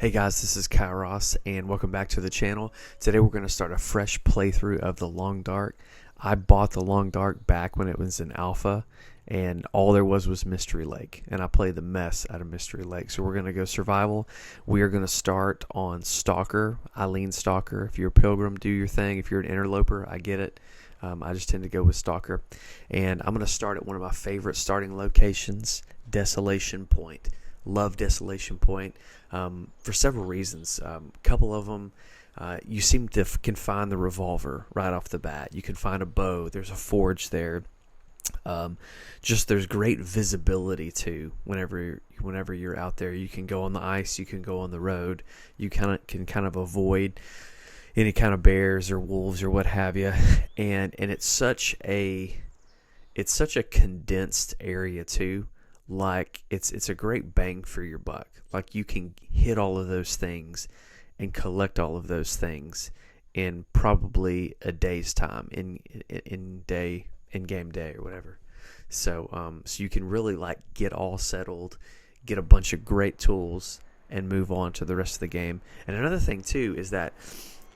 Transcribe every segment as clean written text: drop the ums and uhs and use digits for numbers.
Hey guys, this is Kairos and welcome back to the channel. Today we're going to start a fresh playthrough of the Long Dark. I bought the Long Dark back when it was in alpha and all there was Mystery Lake, and I played the mess out of Mystery Lake. So we're going to go survival. We are going to start on Stalker. I lean Stalker. If you're a pilgrim, do your thing. If you're an interloper, I get it. I just tend to go with Stalker. And I'm going to start at one of my favorite starting locations, Desolation Point. Love Desolation Point for several reasons. A couple of them, you seem to can find the revolver right off the bat. You can find a bow. There's a forge there. Just there's great visibility too. Whenever you're out there, you can go on the ice. You can go on the road. You can avoid any kind of bears or wolves or what have you. And it's such a condensed area too. Like it's a great bang for your buck. Like you can hit all of those things and collect all of those things in probably a day's time in game day or whatever. So you can really like get all settled, get a bunch of great tools, and move on to the rest of the game. And another thing too is that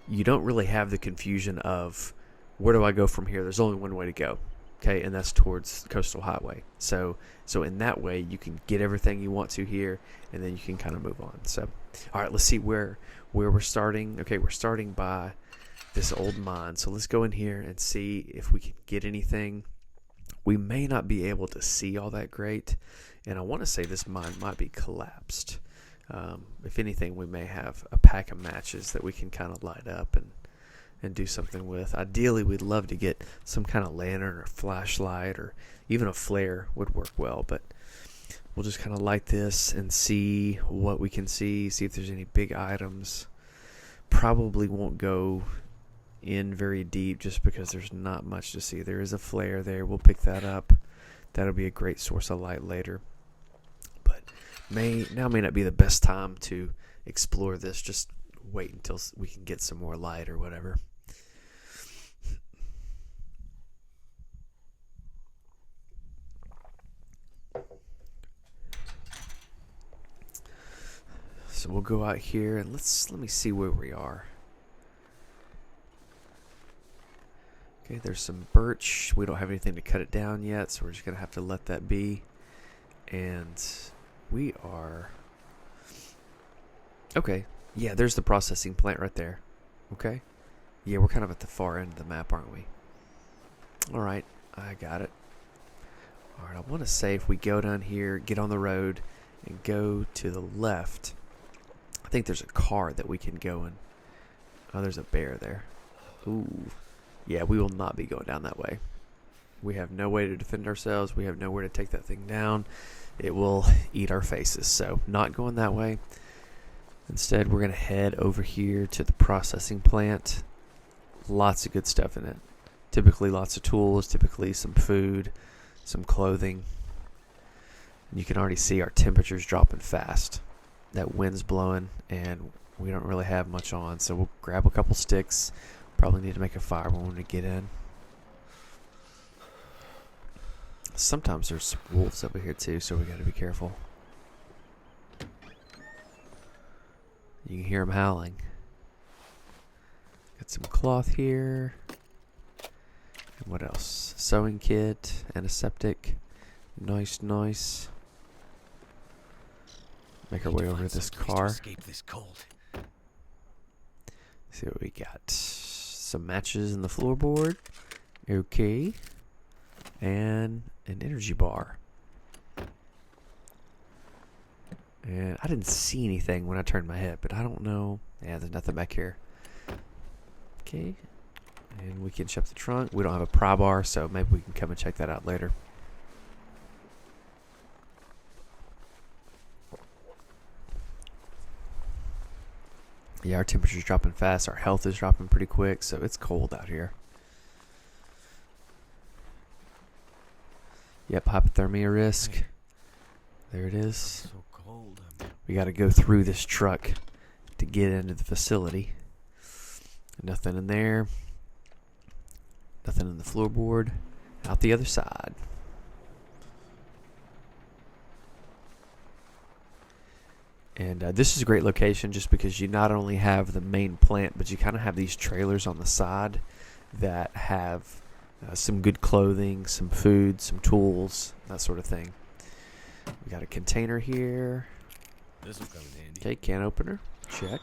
you don't really have the confusion of where do I go from here? There's only one way to go. Okay, and that's towards Coastal Highway. So in that way, you can get everything you want to here, and then you can kind of move on. So, all right, let's see where we're starting. Okay, we're starting by this old mine. So let's go in here and see if we can get anything. We may not be able to see all that great, and I want to say this mine might be collapsed. If anything, we may have a pack of matches that we can kind of light up and do something with. Ideally, we'd love to get some kind of lantern or flashlight, or even a flare would work well, but we'll just kind of light this and see what we can see if there's any big items. Probably won't go in very deep just because there's not much to see. There is a flare there. We'll pick that up. That'll be a great source of light later. But may not be the best time to explore this. Just wait until we can get some more light or whatever. So we'll go out here and let me see where we are. Okay, there's some birch. We don't have anything to cut it down yet, so we're just gonna have to let that be. And we are okay. Yeah, there's the processing plant right there. Okay. Yeah, we're kind of at the far end of the map, aren't we? All right, I got it. All right, I want to say if we go down here, get on the road, and go to the left, I think there's a car that we can go in. Oh, there's a bear there. Ooh. Yeah, we will not be going down that way. We have no way to defend ourselves. We have nowhere to take that thing down. It will eat our faces. So, not going that way. Instead, we're going to head over here to the processing plant. Lots of good stuff in it. Typically lots of tools, typically some food, some clothing. And you can already see our temperatures dropping fast. That wind's blowing and we don't really have much on, so we'll grab a couple sticks. Probably need to make a fire when we get in. Sometimes there's wolves over here too, so we got to be careful. You can hear them howling. Got some cloth here. And what else? Sewing kit, antiseptic. Nice. Make our way over to this car. Escape this cold. See what we got. Some matches in the floorboard. Okay. And an energy bar. And I didn't see anything when I turned my head, but I don't know. Yeah, there's nothing back here. Okay. And we can shut the trunk. We don't have a pry bar, so maybe we can come and check that out later. Yeah, our temperature's dropping fast. Our health is dropping pretty quick, so it's cold out here. Yep, hypothermia risk. There it is. So cold. We got to go through this truck to get into the facility. Nothing in there. Nothing in the floorboard. Out the other side. And this is a great location just because you not only have the main plant, but you kind of have these trailers on the side that have some good clothing, some food, some tools, that sort of thing. We got a container here. This'll come in handy. Okay, can opener. Check.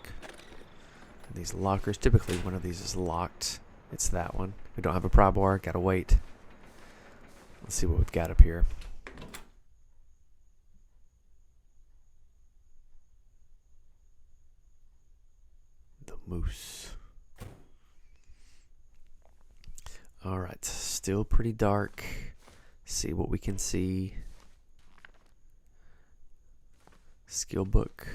And these lockers. Typically one of these is locked. It's that one. We don't have a pry bar. Gotta wait. Let's see what we've got up here. The moose. Alright, still pretty dark. See what we can see. Skill book.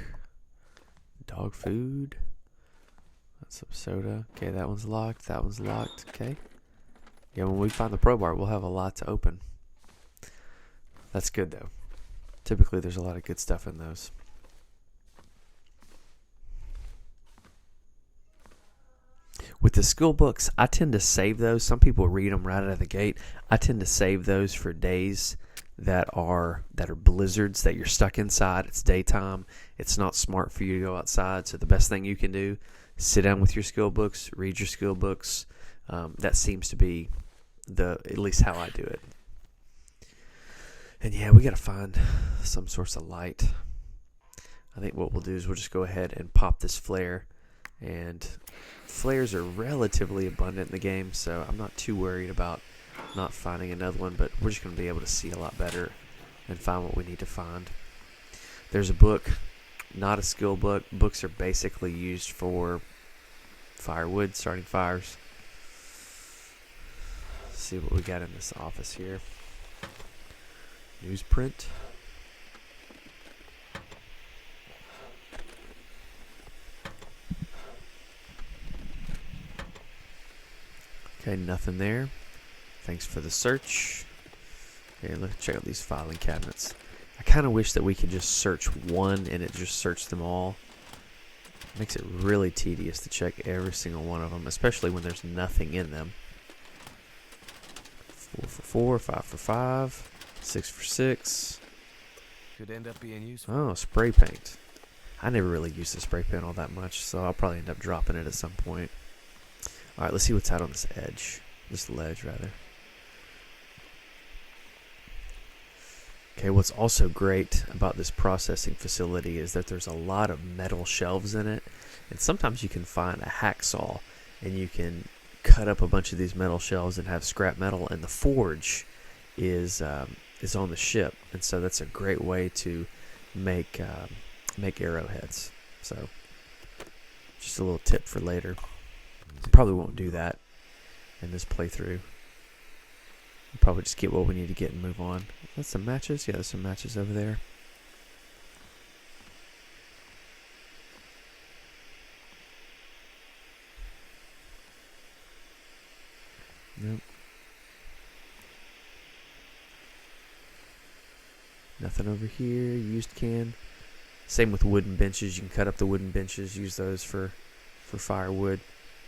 Dog food. That's some soda. Okay, that one's locked. That one's locked. Okay. Yeah, when we find the pro bar, we'll have a lot to open. That's good, though. Typically, there's a lot of good stuff in those. With the skill books, I tend to save those. Some people read them right out of the gate. I tend to save those for days that are blizzards, that you're stuck inside. It's daytime. It's not smart for you to go outside. So the best thing you can do, sit down with your skill books, read your skill books. That seems to be at least how I do it. And yeah, we got to find some source of light. I think what we'll do is we'll just go ahead and pop this flare. And flares are relatively abundant in the game, so I'm not too worried about not finding another one, but we're just going to be able to see a lot better and find what we need to find. There's a book, not a skill book. Books are basically used for firewood, starting fires. Let's see what we got in this office here. Newsprint. Okay, nothing there. Thanks for the search. Okay, let's check out these filing cabinets. I kind of wish that we could just search one and it just searched them all. It makes it really tedious to check every single one of them, especially when there's nothing in them. 4 for 4, 5 for 5, 6 for 6. Could end up being useful. Oh, spray paint. I never really used the spray paint all that much, so I'll probably end up dropping it at some point. Alright, let's see what's out on this edge. This ledge, rather. Okay, what's also great about this processing facility is that there's a lot of metal shelves in it. And sometimes you can find a hacksaw and you can cut up a bunch of these metal shelves and have scrap metal. And the forge is on the ship. And so that's a great way to make arrowheads. So, just a little tip for later. Probably won't do that in this playthrough. We'll probably just get what we need to get and move on. That's some matches? Yeah, there's some matches over there. Nope. Nothing over here. Used can. Same with wooden benches. You can cut up the wooden benches, use those for firewood.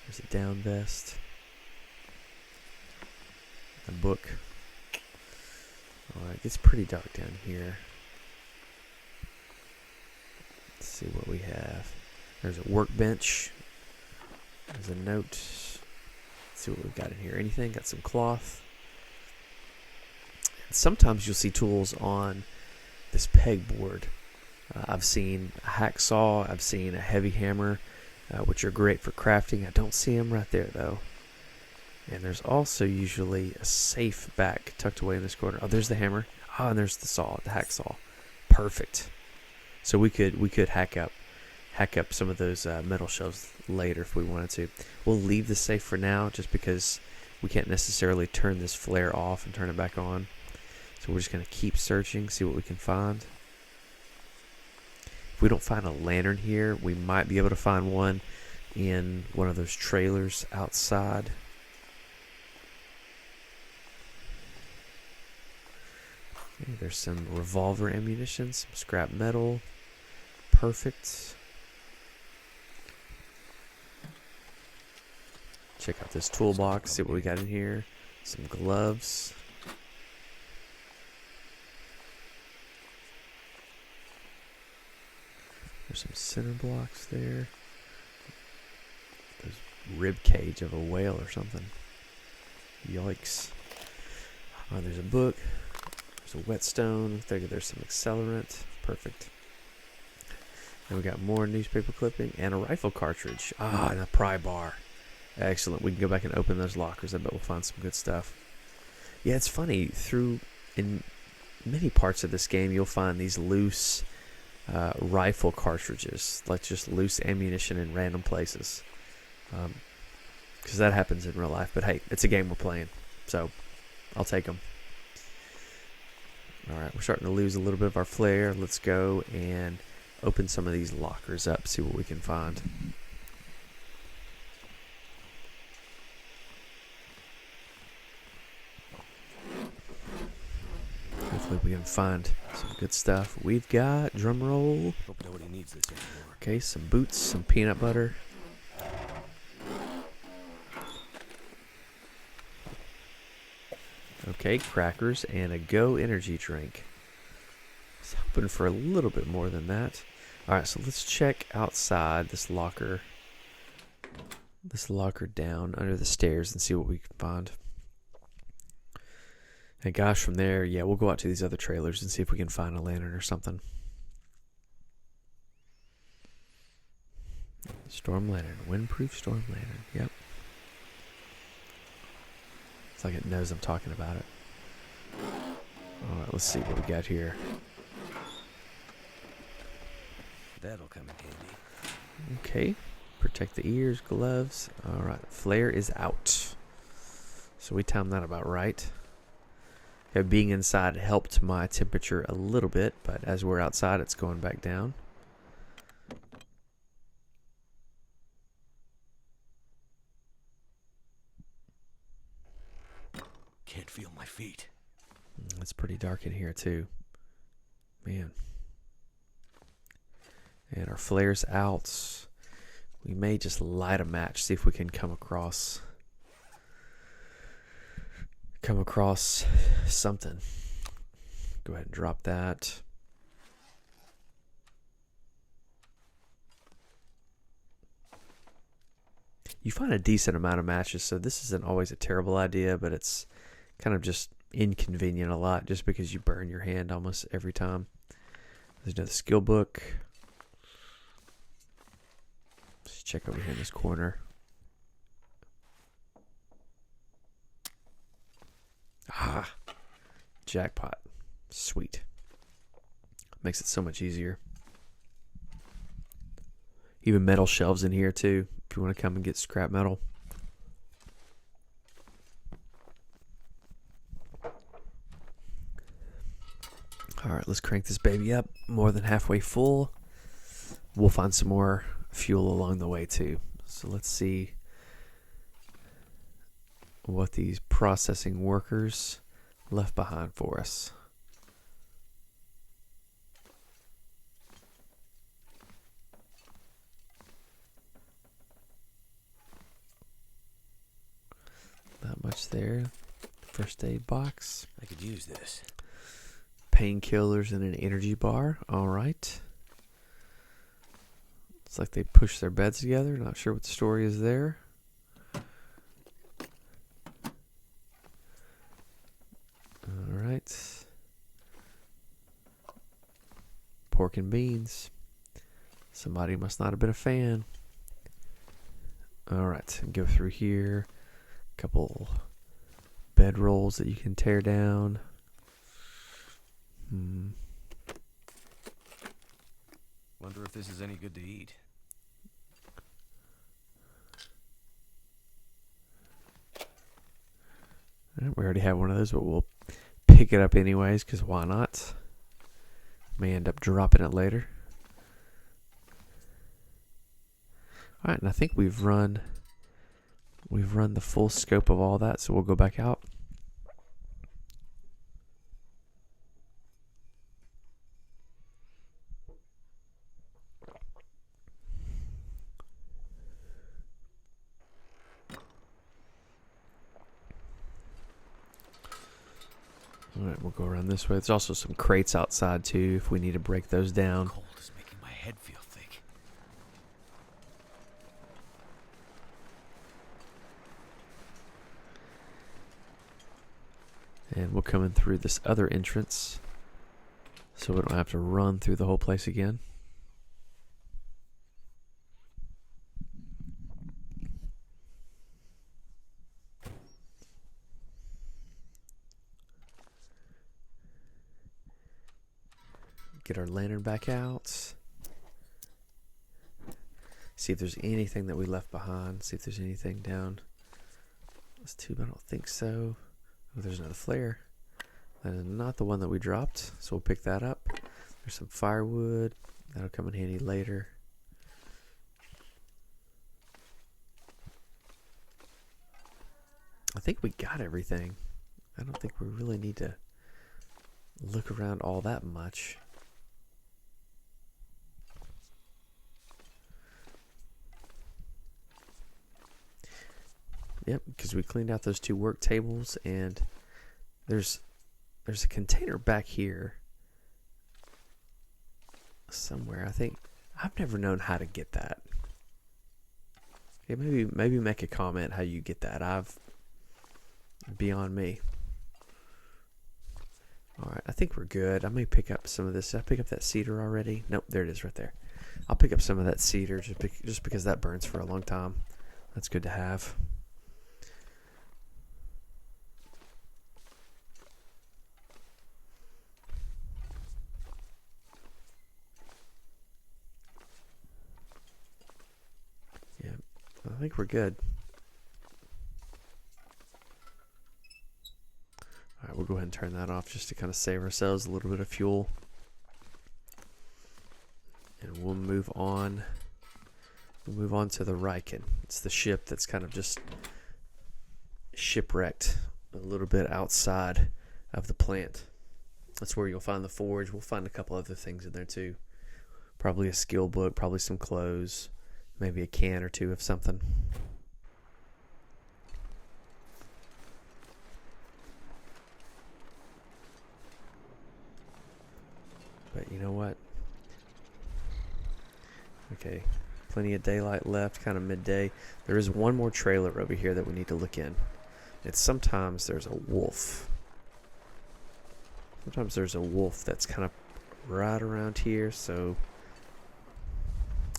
There's a down vest. A book. Alright, it gets pretty dark down here. Let's see what we have. There's a workbench. There's a note. Let's see what we've got in here. Anything? Got some cloth. And sometimes you'll see tools on this pegboard. I've seen a hacksaw. I've seen a heavy hammer, which are great for crafting. I don't see them right there, though. And there's also usually a safe back tucked away in this corner. Oh, there's the hammer. Oh, and there's the saw, the hacksaw. Perfect. So we could hack up some of those metal shelves later if we wanted to. We'll leave the safe for now just because we can't necessarily turn this flare off and turn it back on. So we're just going to keep searching, see what we can find. If we don't find a lantern here, we might be able to find one in one of those trailers outside. Okay, there's some revolver ammunition, some scrap metal. Perfect. Check out this toolbox, see what we got in here. Some gloves. There's some center blocks there. There's rib cage of a whale or something. Yikes. Oh, there's a book. There's a whetstone. There's some accelerant. Perfect. And we got more newspaper clipping and a rifle cartridge. Ah, and a pry bar. Excellent. We can go back and open those lockers. I bet we'll find some good stuff. Yeah, it's funny. In many parts of this game, you'll find these loose rifle cartridges, like just loose ammunition in random places. Because that happens in real life. But hey, it's a game we're playing, so I'll take them. All right, we're starting to lose a little bit of our flair. Let's go and open some of these lockers up, see what we can find. Hopefully we can find some good stuff. We've got, drum roll. Hope nobody needs this anymore. Okay, some boots, some peanut butter. Okay, crackers and a Go energy drink. I was hoping for a little bit more than that. Alright, so let's check outside this locker. This locker down under the stairs and see what we can find. And gosh, from there, yeah, we'll go out to these other trailers and see if we can find a lantern or something. Storm lantern. Windproof storm lantern. Yep. It's like it knows I'm talking about it. Alright, let's see what we got here. That'll come in handy. Okay. Protect the ears, gloves. Alright, flare is out. So we timed that about right. Yeah, being inside helped my temperature a little bit, but as we're outside, it's going back down. Can't feel my feet. It's pretty dark in here, too. Man. And our flare's out. We may just light a match, see if we can come across something. Go ahead and drop that. You find a decent amount of matches, so this isn't always a terrible idea, but it's kind of just inconvenient a lot just because you burn your hand almost every time. There's another skill book. Let's check over here in this corner. Ah, jackpot. Sweet. Makes it so much easier. Even metal shelves in here too, if you want to come and get scrap metal. Alright, let's crank this baby up. More than halfway full. We'll find some more fuel along the way too. So let's see what these processing workers left behind for us. Not much there. First aid box. I could use this. Painkillers and an energy bar. Alright. It's like they push their beds together. Not sure what the story is there. Alright. Pork and beans. Somebody must not have been a fan. Alright, go through here. Couple bed rolls that you can tear down. Wonder if this is any good to eat. We already have one of those, but we'll pick it up anyways, because why not? May end up dropping it later. Alright, and I think we've run the full scope of all that, so we'll go back out. Alright, we'll go around this way. There's also some crates outside too if we need to break those down. Cold is making my head feel thick. And we'll come in through this other entrance so we don't have to run through the whole place again. Get our lantern back out. See if there's anything that we left behind. See if there's anything down this tube. I don't think so. Oh, there's another flare. That is not the one that we dropped, so we'll pick that up. There's some firewood. That'll come in handy later. I think we got everything. I don't think we really need to look around all that much. Yep, because we cleaned out those 2 work tables, and there's a container back here somewhere. I think I've never known how to get that. Okay, maybe make a comment how you get that. Beyond me. All right, I think we're good. I may pick up some of this. Did I pick up that cedar already? Nope, there it is right there. I'll pick up some of that cedar just because that burns for a long time. That's good to have. I think we're good. Alright, we'll go ahead and turn that off just to kind of save ourselves a little bit of fuel. And we'll move on. We'll move on to the Riken. It's the ship that's kind of just shipwrecked a little bit outside of the plant. That's where you'll find the forge. We'll find a couple other things in there too. Probably a skill book, probably some clothes. Maybe a can or 2 of something. But you know what? Okay, plenty of daylight left, kind of midday. There is one more trailer over here that we need to look in. It's sometimes there's a wolf. Sometimes there's a wolf that's kind of right around here, so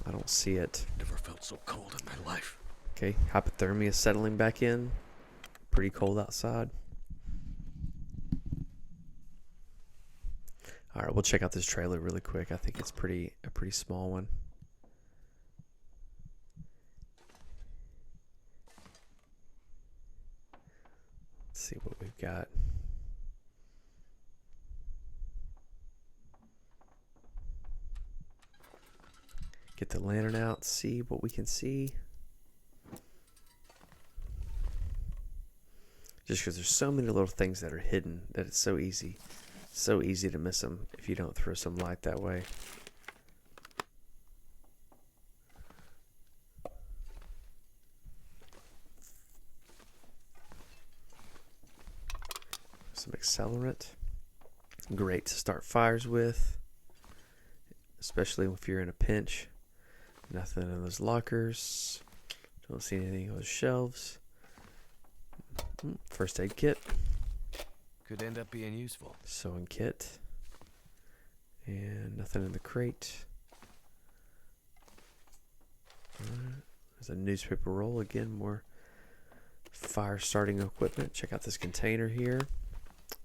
I don't see it. Never felt so cold in my life. Okay, hypothermia is settling back in. Pretty cold outside. All right, we'll check out this trailer really quick. I think it's a pretty small one. Let's see what we've got. Get the lantern out, see what we can see. Just because there's so many little things that are hidden that it's so easy to miss them if you don't throw some light that way. Some accelerant. Great to start fires with, especially if you're in a pinch. Nothing in those lockers. Don't see anything on those shelves. First aid kit. Could end up being useful. Sewing kit. And nothing in the crate. There's a newspaper roll. Again, more fire starting equipment. Check out this container here.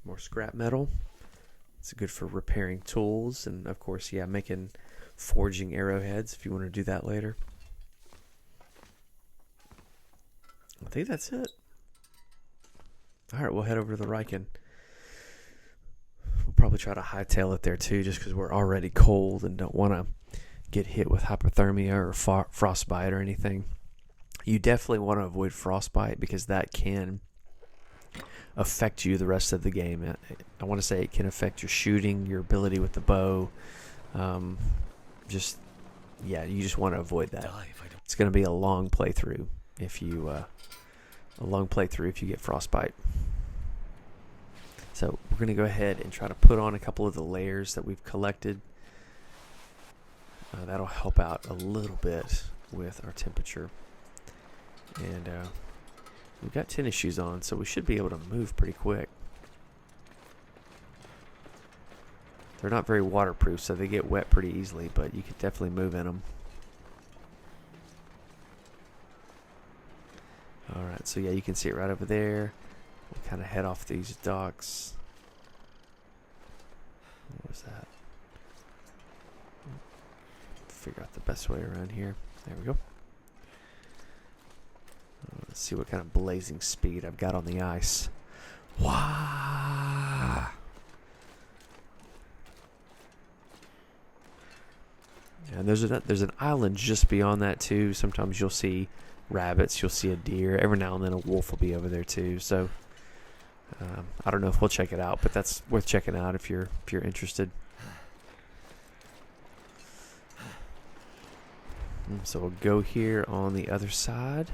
More scrap metal. It's good for repairing tools. And of course, yeah, making forging arrowheads if you want to do that later. I think that's it. Alright, we'll head over to the Riken. We'll probably try to hightail it there too, just because we're already cold and don't want to get hit with hypothermia or frostbite or anything. You definitely want to avoid frostbite because that can affect you the rest of the game. I want to say it can affect your shooting, your ability with the bow. You just want to avoid that. It's going to be a long playthrough if you get frostbite. So we're going to go ahead and try to put on a couple of the layers that we've collected. That'll help out a little bit with our temperature. And we've got tennis shoes on, so we should be able to move pretty quick. They're not very waterproof, so they get wet pretty easily, but you could definitely move in them. Alright, so yeah, you can see it right over there. We'll kind of head off these docks. What was that? Figure out the best way around here. There we go. Let's see what kind of blazing speed I've got on the ice. Wow! And there's an island just beyond that too. Sometimes you'll see rabbits, you'll see a deer. Every now and then a wolf will be over there too. So I don't know if we'll check it out, but that's worth checking out if you're interested. So we'll go here on the other side.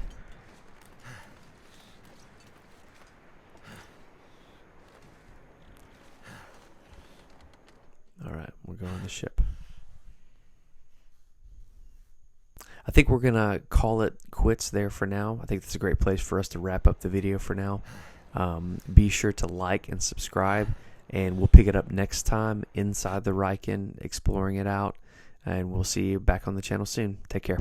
Alright, we'll go on the ship. I think we're going to call it quits there for now. I think that's a great place for us to wrap up the video for now. Be sure to like and subscribe, and we'll pick it up next time inside the Riken, exploring it out, and we'll see you back on the channel soon. Take care.